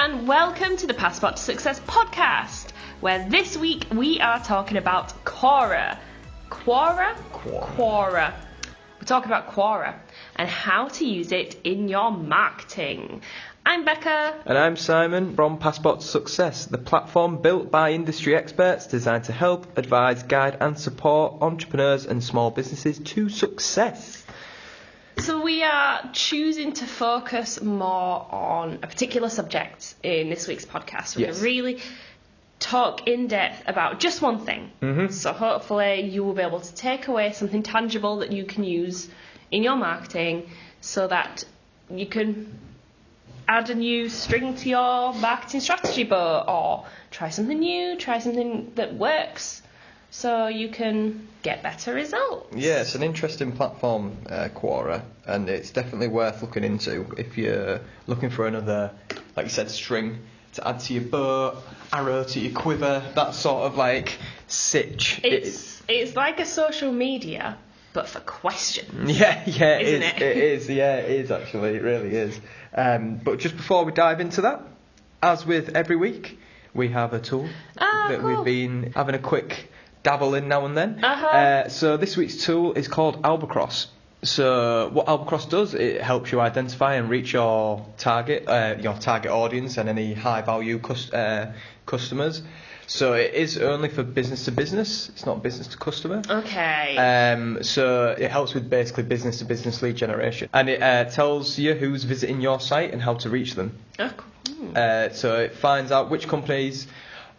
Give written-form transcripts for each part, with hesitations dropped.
and welcome to the Passport to Success podcast, where this week we are talking about Quora. Quora. We're talking about Quora and how to use it in your marketing. I'm Becca. And I'm Simon from Passport to Success, the platform built by industry experts designed to help, advise, guide and support entrepreneurs and small businesses to success. So we are choosing to focus more on a particular subject in this week's podcast. We're going to really talk in depth about just one thing. Mm-hmm. So hopefully you will be able to take away something tangible that you can use in your marketing so that you can add a new string to your marketing strategy bow, or try something new, try something that works so you can get better results. Yeah, it's an interesting platform, Quora, and it's definitely worth looking into if you're looking for another, like you said, string to add to your bow, arrow to your quiver, that sort of like sitch. It's like a social media, but for questions. Yeah, isn't it? It is, yeah, it is actually, it really is. But just before we dive into that, as with every week, we have a tool that we've been having a quick dabble in now and then. So this week's tool is called Albatross. So what Albatross does, it helps you identify and reach your target audience and any high value customers. So it is only for business to business. It's not business to customer. Okay. So it helps with basically business to business lead generation, and it tells you who's visiting your site and how to reach them. Oh, cool. So it finds out which companies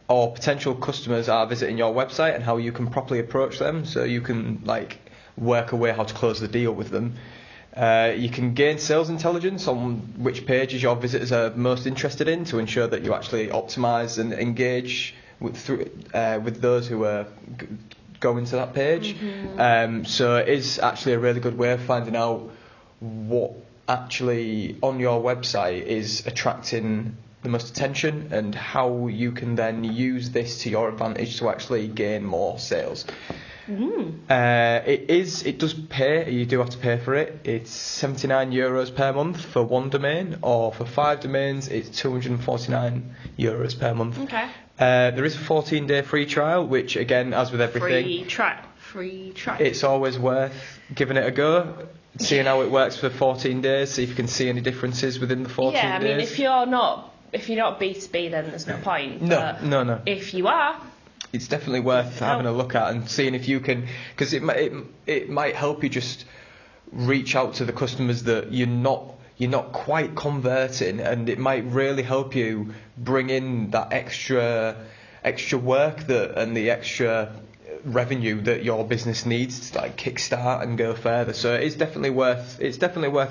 or potential customers are visiting your website and how you can properly approach them, so you can like work a way how to close the deal with them. You can gain sales intelligence on which pages your visitors are most interested in to ensure that you actually optimize and engage with those who are going to that page. Mm-hmm. So it is actually a really good way of finding out what actually on your website is attracting the most attention and how you can then use this to your advantage to actually gain more sales. It does pay. You do have to pay for it. It's €79 per month for one domain, or for 5 domains it's €249 per month. Okay. There is a 14-day free trial, which again, as with everything, free trial. It's always worth giving it a go, seeing how it works for 14 days, see if you can see any differences within the 14 days. Yeah, I mean, if you're not B2B, then there's no point. No. If you are, it's definitely worth having a look at and seeing if you can, because it might help you just reach out to the customers that you're not quite converting, and it might really help you bring in that extra work and the extra revenue that your business needs to like kickstart and go further. So it's definitely worth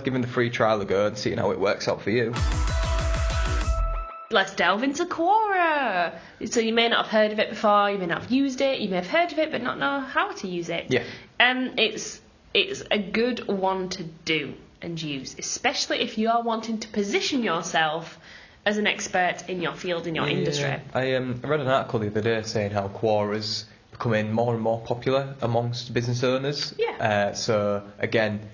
giving the free trial a go and seeing how it works out for you. Let's delve into Quora. So you may not have heard of it before, you may not have used it, you may have heard of it but not know how to use it. Yeah. It's a good one to do and use, especially if you are wanting to position yourself as an expert in your field, in your industry. I read an article the other day saying how Quora is becoming more and more popular amongst business owners. Yeah. So again,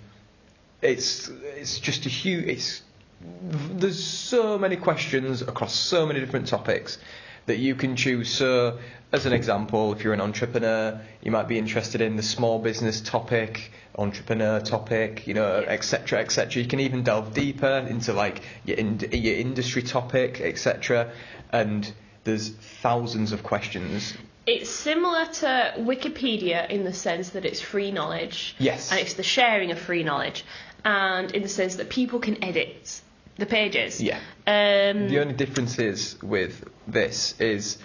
it's just a huge. There's so many questions across so many different topics that you can choose. So, as an example, if you're an entrepreneur, you might be interested in the small business topic, entrepreneur topic, etc., etc. You can even delve deeper into like your industry topic, etc. And there's thousands of questions. It's similar to Wikipedia in the sense that it's free knowledge. Yes. And it's the sharing of free knowledge, and in the sense that people can edit the pages. Yeah. The only difference is with this is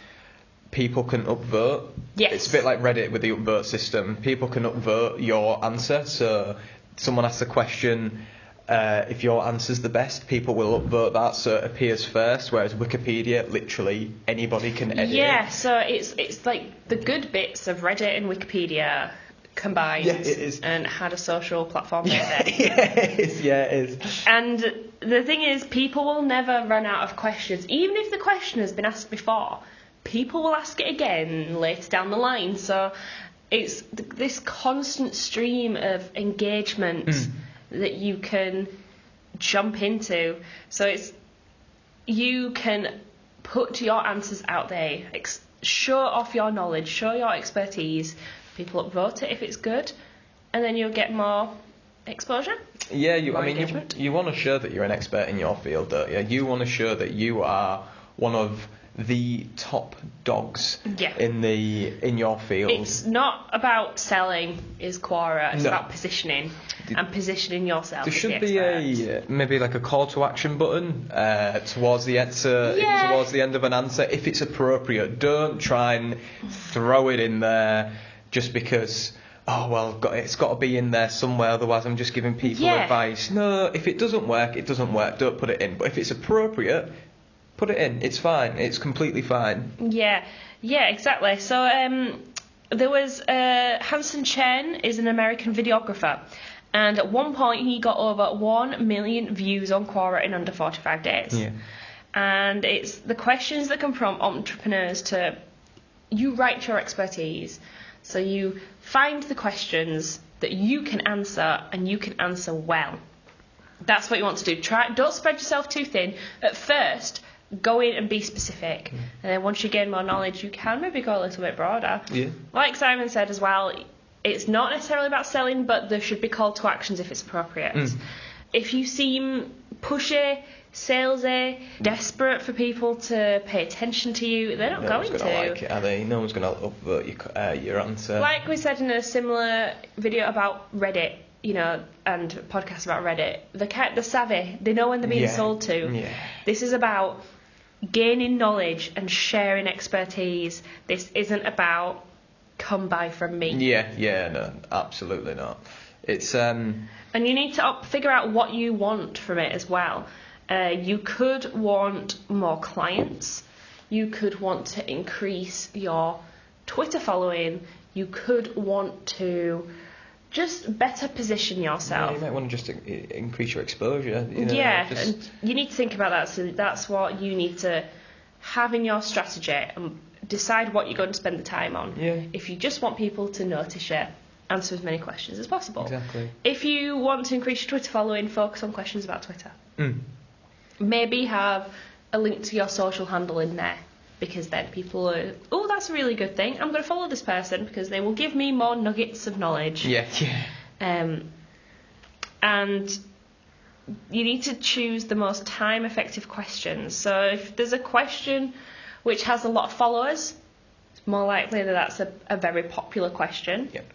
people can upvote. Yes. It's a bit like Reddit with the upvote system. People can upvote your answer. So someone asks a question, if your answer's the best, people will upvote that so it appears first, whereas Wikipedia, literally anybody can edit it. Yeah, so it's like the good bits of Reddit and Wikipedia combined. Yeah, it is. And had a social platform there. It is. And the thing is, people will never run out of questions. Even if the question has been asked before, people will ask it again later down the line. So it's this constant stream of engagement that you can jump into. So you can put your answers out there, show off your knowledge, show your expertise. People upvote it if it's good, and then you'll get more exposure. Yeah, you want to show that you're an expert in your field, don't you? You want to show that you are one of the top dogs in your field. It's not about selling, is Quora. It's about positioning and positioning yourself. There should be maybe like a call to action button towards the answer, towards the end of an answer, if it's appropriate. Don't try and throw it in there just because. Oh, well, it's got to be in there somewhere, otherwise I'm just giving people advice. No, if it doesn't work, it doesn't work. Don't put it in. But if it's appropriate, put it in. It's fine. It's completely fine. Yeah, exactly. So there was Hansen Chen is an American videographer, and at one point he got over 1 million views on Quora in under 45 days. Yeah. And it's the questions that can prompt entrepreneurs to you write your expertise. So you find the questions that you can answer and you can answer well. That's what you want to do. Don't spread yourself too thin. At first, go in and be specific. And then once you gain more knowledge, you can maybe go a little bit broader. Yeah. Like Simon said as well, it's not necessarily about selling, but there should be call to actions if it's appropriate. If you seem pushy, salesy, desperate for people to pay attention to you, they're not going to. Like it, are they? No one's going to upvote your answer. Like we said in a similar video about Reddit, and podcast about Reddit, they're savvy. They know when they're being sold to. Yeah. This is about gaining knowledge and sharing expertise. This isn't about come buy from me. Yeah, no, absolutely not. It's and you need to figure out what you want from it as well. You could want more clients. You could want to increase your Twitter following. You could want to just better position yourself. Yeah, you might want to just increase your exposure. And you need to think about that. So that's what you need to have in your strategy and decide what you're going to spend the time on. Yeah. If you just want people to notice you, answer as many questions as possible. Exactly. If you want to increase your Twitter following, focus on questions about Twitter. Maybe have a link to your social handle in there, because then people are, oh, that's a really good thing. I'm going to follow this person because they will give me more nuggets of knowledge. Yeah. And you need to choose the most time-effective questions. So if there's a question which has a lot of followers, it's more likely that that's a very popular question. Yep.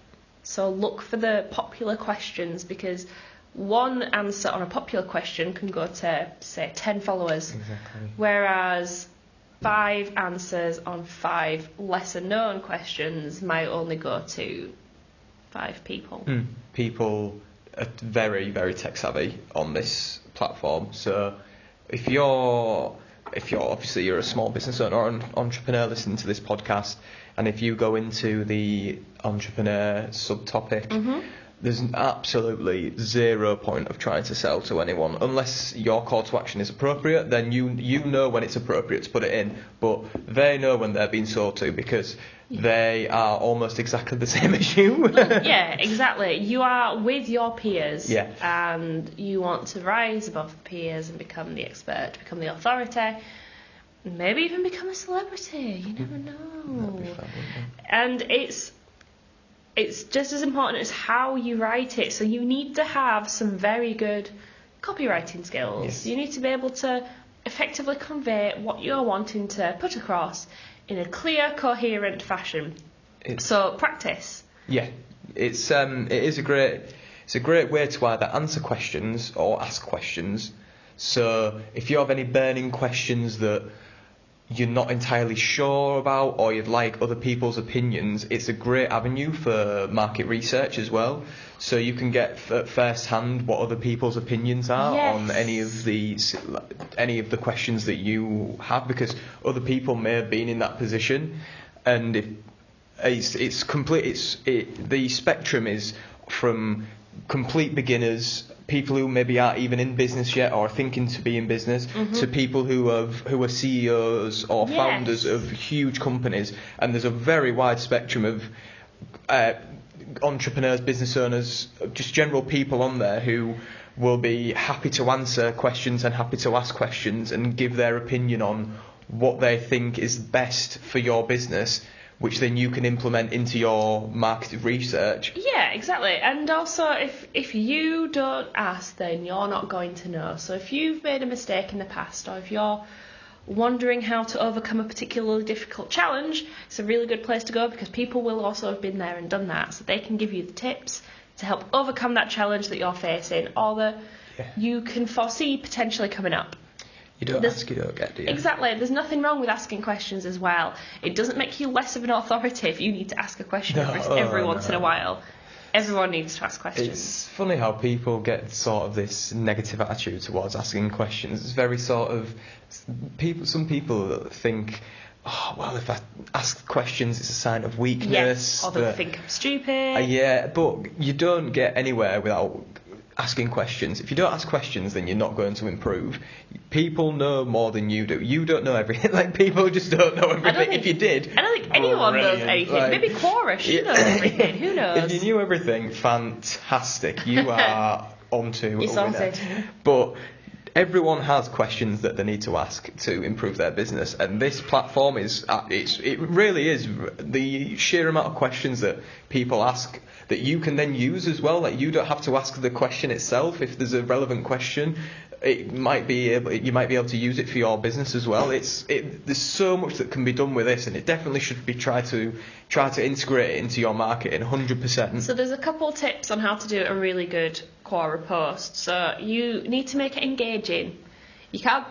So look for the popular questions, because one answer on a popular question can go to, say, 10 followers. Exactly. Whereas 5 answers on 5 lesser known questions might only go to 5 people. People are very, very tech savvy on this platform. So if you're obviously you're a small business owner or an entrepreneur listening to this podcast, and if you go into the entrepreneur subtopic, there's absolutely zero point of trying to sell to anyone unless your call to action is appropriate. Then you know when it's appropriate to put it in, but they know when they're being sold to, because they are almost exactly the same as you. Yeah, exactly. You are with your peers, and you want to rise above the peers and become the expert, become the authority, maybe even become a celebrity. You never know. That'd be fun, wouldn't it? And it's just as important as how you write it. So you need to have some very good copywriting skills. Yes. You need to be able to effectively convey what you're wanting to put across in a clear, coherent fashion. So practice. Yeah, it is a great way to either answer questions or ask questions. So if you have any burning questions that you're not entirely sure about, or you'd like other people's opinions, it's a great avenue for market research as well. So you can get at first hand what other people's opinions are on any of the questions that you have, because other people may have been in that position, and the spectrum is from complete beginners, people who maybe aren't even in business yet or are thinking to be in business, to people who are CEOs or founders of huge companies. And there's a very wide spectrum of entrepreneurs, business owners, just general people on there who will be happy to answer questions and happy to ask questions and give their opinion on what they think is best for your business, which then you can implement into your market research. Yeah, exactly. And also, if you don't ask, then you're not going to know. So if you've made a mistake in the past, or if you're wondering how to overcome a particularly difficult challenge, it's a really good place to go, because people will also have been there and done that, so they can give you the tips to help overcome that challenge that you're facing, or that you can foresee potentially coming up. You don't ask, you don't get, do you? Exactly. There's nothing wrong with asking questions as well. It doesn't make you less of an authority if you need to ask a question every once in a while. Everyone needs to ask questions. It's funny how people get sort of this negative attitude towards asking questions. It's very sort of some people think, oh, well, if I ask questions, it's a sign of weakness. Yes, or they think I'm stupid. Yeah, but you don't get anywhere without asking questions. If you don't ask questions, then you're not going to improve. People know more than you do. You don't know everything. Like, people just don't know everything. If you did, I don't think anyone knows anything. Like, maybe Quora, she knows everything. Who knows? If you knew everything, fantastic. You are onto You're sorted. But everyone has questions that they need to ask to improve their business, and this platform it really is the sheer amount of questions that people ask that you can then use as well. Like, you don't have to ask the question itself. If there's a relevant question, you might be able to use it for your business as well. There's so much that can be done with this, and it definitely should be try to integrate it into your marketing 100%. So there's a couple tips on how to do a really good Quora post. So you need to make it engaging. You can't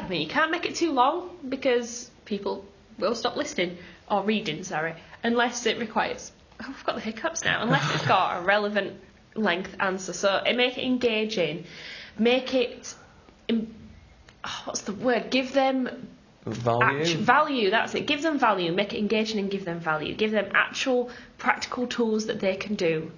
make it too long, because people will stop listening or reading, unless it requires. Oh, I've got the hiccups now. Unless it's got a relevant length answer. So make it engaging. Make it, what's the word? Give them value. That's it. Give them value. Make it engaging and give them value. Give them actual practical tools that they can do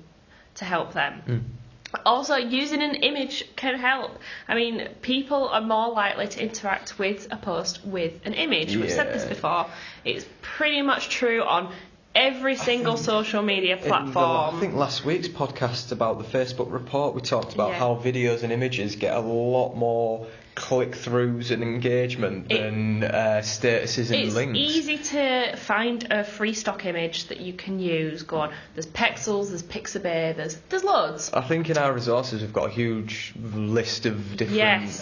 to help them. Also, using an image can help. I mean, people are more likely to interact with a post with an image. We've said this before. It's pretty much true on every single social media platform. I think last week's podcast about the Facebook report, we talked about how videos and images get a lot more click-throughs and engagement than statuses and links. It's easy to find a free stock image that you can use. Go on. There's Pexels, there's Pixabay, there's loads. I think in our resources we've got a huge list of different...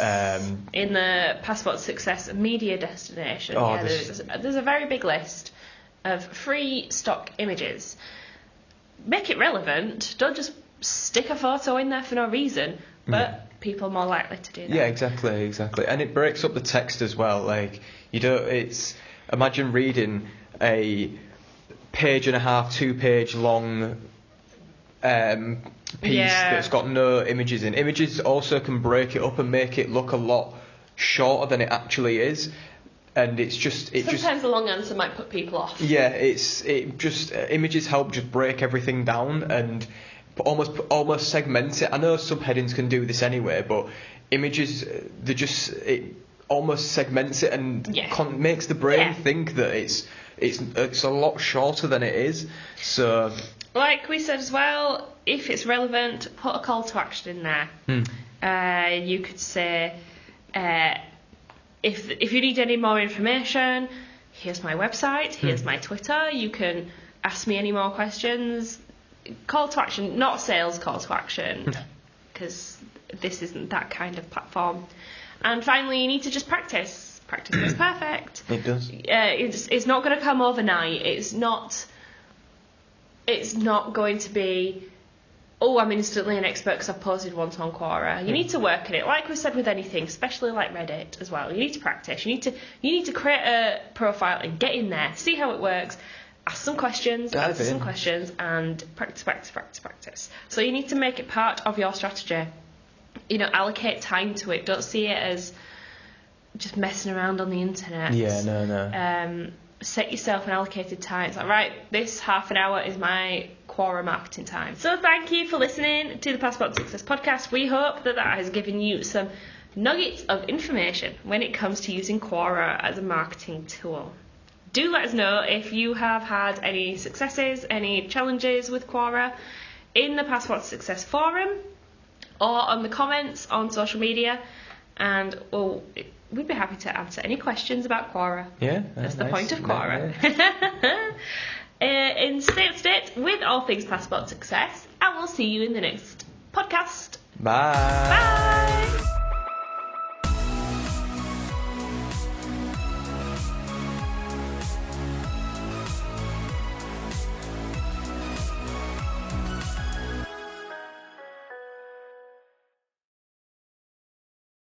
in the Passport Success media destination. There's a very big list of free stock images. Make it relevant. Don't just stick a photo in there for no reason, but people are more likely to do that. Yeah, exactly. And it breaks up the text as well. Like, imagine reading a 1.5-page, 2-page long piece that's got no images in. Images also can break it up and make it look a lot shorter than it actually is. And sometimes the long answer might put people off. Yeah, images help just break everything down and almost segment it. I know subheadings can do this anyway, but images it almost segments it and makes the brain think that it's a lot shorter than it is. So, like we said as well, if it's relevant, put a call to action in there. You could say, If you need any more information, here's my website, here's my Twitter, you can ask me any more questions. Call to action, not sales call to action, because this isn't that kind of platform. And finally, you need to just practice. Practice makes perfect. It does. It's not going to come overnight. It's not going to be, I'm instantly an expert because I've posted once on Quora. You need to work at it, like we said with anything, especially like Reddit as well. You need to practice. You need to create a profile and get in there, see how it works, ask some questions, and practice. So you need to make it part of your strategy. Allocate time to it. Don't see it as just messing around on the internet. Yeah, no. Set yourself an allocated time. It's like, right, this half an hour is my Quora marketing time. So thank you for listening to the Passport Success podcast. We hope that has given you some nuggets of information when it comes to using Quora as a marketing tool. Do let us know if you have had any successes, any challenges with Quora in the Passport Success forum, or on the comments on social media, and we'd be happy to answer any questions about Quora. Yeah, that's the point of Quora. Stay up to date with all things passport success, and we'll see you in the next podcast. Bye. Bye.